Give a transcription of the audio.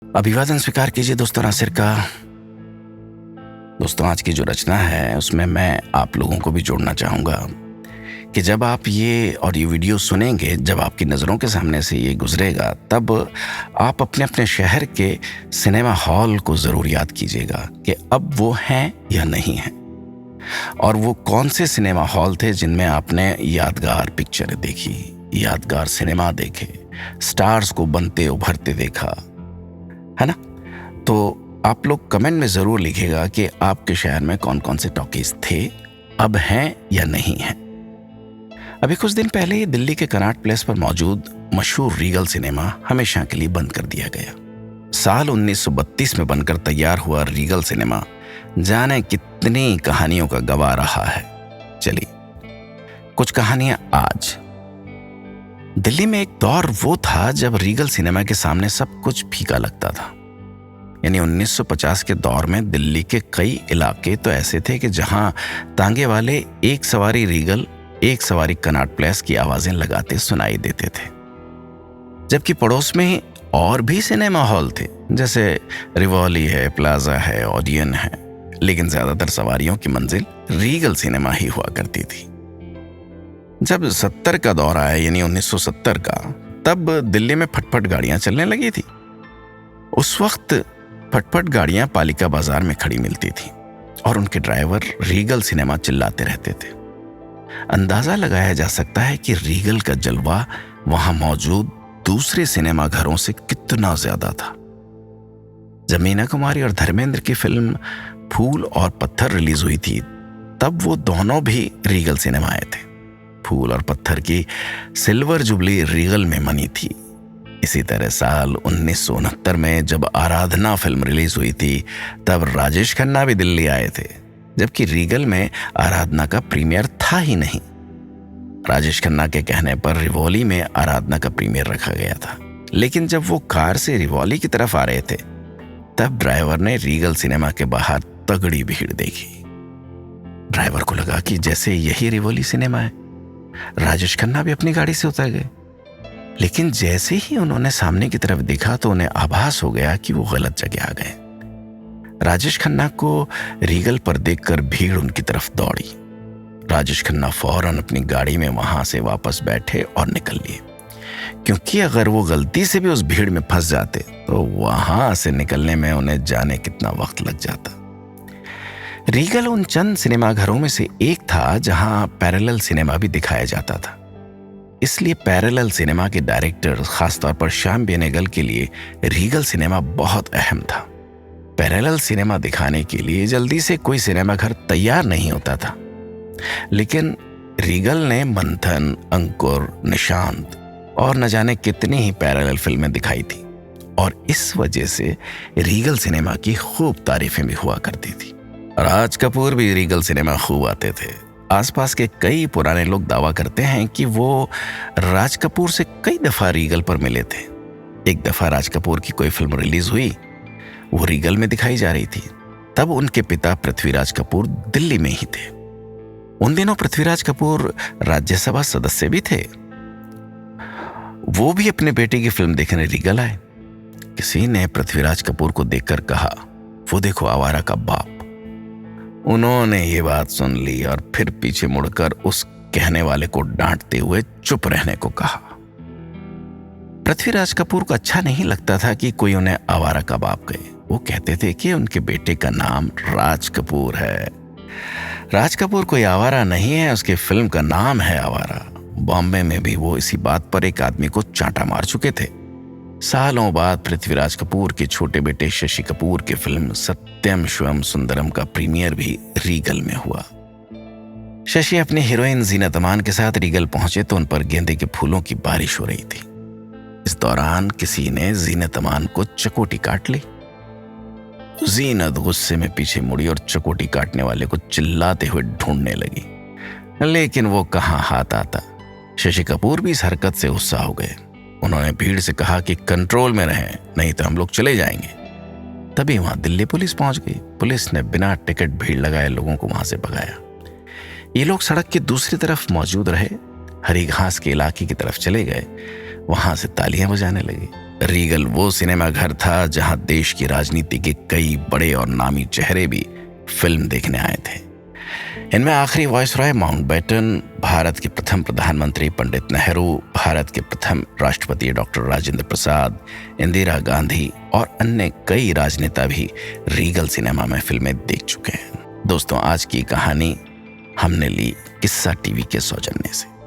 अभिवादन स्वीकार कीजिए दोस्तों नासिर का। दोस्तों आज की जो रचना है उसमें मैं आप लोगों को भी जोड़ना चाहूँगा कि जब आप ये ऑडियो वीडियो सुनेंगे, जब आपकी नज़रों के सामने से ये गुजरेगा, तब आप अपने अपने शहर के सिनेमा हॉल को ज़रूर याद कीजिएगा कि अब वो हैं या नहीं हैं, और वो कौन से सिनेमा हॉल थे जिनमें आपने यादगार पिक्चरें देखी, यादगार सिनेमा देखे, स्टार्स को बनते उभरते देखा, है ना। तो आप लोग कमेंट में ज़रूर लिखिएगा कि आपके शहर में कौन कौन से टॉकीज थे, अब हैं या नहीं हैं। अभी कुछ दिन पहले ही दिल्ली के कनॉट प्लेस पर मौजूद मशहूर रीगल सिनेमा हमेशा के लिए बंद कर दिया गया। साल 1932 में बनकर तैयार हुआ रीगल सिनेमा जाने कितनी कहानियों का गवाह रहा है। चलिए कुछ कहानियां आज। दिल्ली में एक दौर वो था जब रीगल सिनेमा के सामने सब कुछ फीका लगता था। यानी 1950 के दौर में दिल्ली के कई इलाके तो ऐसे थे कि जहां तांगे वाले एक सवारी रीगल, एक सवारी कनॉट प्लेस की आवाजें लगाते सुनाई देते थे, जबकि पड़ोस में ही और भी सिनेमा हॉल थे, जैसे रिवॉली है, प्लाजा है, ओडियन है, लेकिन ज्यादातर सवारियों की मंजिल रीगल सिनेमा ही हुआ करती थी। जब 70 का दौर आया, यानी 1970 का, तब दिल्ली में फटफट गाड़ियां चलने लगी थी। उस वक्त फटफट गाड़ियां पालिका बाजार में खड़ी मिलती थी और उनके ड्राइवर रीगल सिनेमा चिल्लाते रहते थे। अंदाजा लगाया जा सकता है कि रीगल का जलवा वहां मौजूद दूसरे सिनेमा घरों से कितना ज्यादा था। जब मीना कुमारी और धर्मेंद्र की फिल्म फूल और पत्थर रिलीज हुई थी, तब वो दोनों भी रीगल सिनेमा आए थे। फूल और पत्थर की सिल्वर जुबली रीगल में मनी थी। इसी तरह साल 1969 में जब आराधना फिल्म रिलीज हुई थी, तब राजेश खन्ना भी दिल्ली आए थे, जबकि रीगल में आराधना का प्रीमियर था ही नहीं। राजेश खन्ना के कहने पर रिवॉली में आराधना का प्रीमियर रखा गया था, लेकिन जब वो कार से रिवॉली की तरफ आ रहे थे, तब ड्राइवर ने रीगल सिनेमा के बाहर तगड़ी भीड़ देखी। ड्राइवर को लगा कि जैसे यही रिवॉली सिनेमा है। राजेश खन्ना भी अपनी गाड़ी से उतर गए, लेकिन जैसे ही उन्होंने सामने की तरफ देखा तो उन्हें आभास हो गया कि वो गलत जगह आ गए। राजेश खन्ना को रीगल पर देखकर भीड़ उनकी तरफ दौड़ी। राजेश खन्ना फौरन अपनी गाड़ी में वहां से वापस बैठे और निकल लिए, क्योंकि अगर वो गलती से भी उस भीड़ में फंस जाते तो वहां से निकलने में उन्हें जाने कितना वक्त लग जाता। रीगल उन चंद सिनेमाघरों में से एक था जहां पैरेलल सिनेमा भी दिखाया जाता था। इसलिए पैरेलल सिनेमा के डायरेक्टर, खासतौर पर श्याम बेनेगल के लिए रीगल सिनेमा बहुत अहम था। पैरेलल सिनेमा दिखाने के लिए जल्दी से कोई सिनेमाघर तैयार नहीं होता था, लेकिन रीगल ने मंथन, अंकुर, निशांत और न जाने कितनी ही पैरेलल फिल्में दिखाई थी, और इस वजह से रीगल सिनेमा की खूब तारीफें भी हुआ करती थी। राज कपूर भी रीगल सिनेमा खूब आते थे। आसपास के कई पुराने लोग दावा करते हैं कि वो राज कपूर से कई दफा रीगल पर मिले थे। एक दफा राज कपूर की कोई फिल्म रिलीज हुई, वो रीगल में दिखाई जा रही थी। तब उनके पिता पृथ्वीराज कपूर दिल्ली में ही थे। उन दिनों पृथ्वीराज कपूर राज्यसभा सदस्य भी थे। वो भी अपने बेटे की फिल्म देखने रीगल आए। किसी ने पृथ्वीराज कपूर को देखकर कहा, वो देखो आवारा का बाप। उन्होंने ये बात सुन ली और फिर पीछे मुड़कर उस कहने वाले को डांटते हुए चुप रहने को कहा। पृथ्वीराज कपूर को अच्छा नहीं लगता था कि कोई उन्हें आवारा का बाप कहे। वो कहते थे कि उनके बेटे का नाम राज कपूर है। राज कपूर कोई आवारा नहीं है, उसकी फिल्म का नाम है आवारा। बॉम्बे में भी वो इसी बात पर एक आदमी को चांटा मार चुके थे। सालों बाद पृथ्वीराज कपूर के छोटे बेटे शशि कपूर की फिल्म सत्यम शिवम सुंदरम का प्रीमियर भी रीगल में हुआ। शशि अपनी हीरोइन जीनत अमान के साथ रीगल पहुंचे तो उन पर गेंदे के फूलों की बारिश हो रही थी। इस दौरान किसी ने जीनत अमान को चकोटी काट ली। जीनत गुस्से में पीछे मुड़ी और चकोटी काटने वाले को चिल्लाते हुए ढूंढने लगी, लेकिन वो कहां हाथ आता। शशि कपूर भी इस हरकत से गुस्सा हो गए। उन्होंने भीड़ से कहा कि कंट्रोल में रहें, नहीं तो हम लोग चले जाएंगे। तभी वहां दिल्ली पुलिस पहुंच गई। पुलिस ने बिना टिकट भीड़ लगाए लोगों को वहां से भगाया। ये लोग सड़क की दूसरी तरफ मौजूद रहे, हरी घास के इलाके की तरफ चले गए। वहां से तालियां बजाने लगे। रीगल वो सिनेमा घर था जहां देश की राजनीति के कई बड़े और नामी चेहरे भी फिल्म देखने आए थे। इनमें आखिरी वायसरॉय माउंटबेटन, भारत के प्रथम प्रधानमंत्री पंडित नेहरू, भारत के प्रथम राष्ट्रपति डॉक्टर राजेंद्र प्रसाद, इंदिरा गांधी और अन्य कई राजनेता भी रीगल सिनेमा में फिल्में देख चुके हैं। दोस्तों, आज की कहानी हमने ली किस्सा टीवी के सौजन्य से।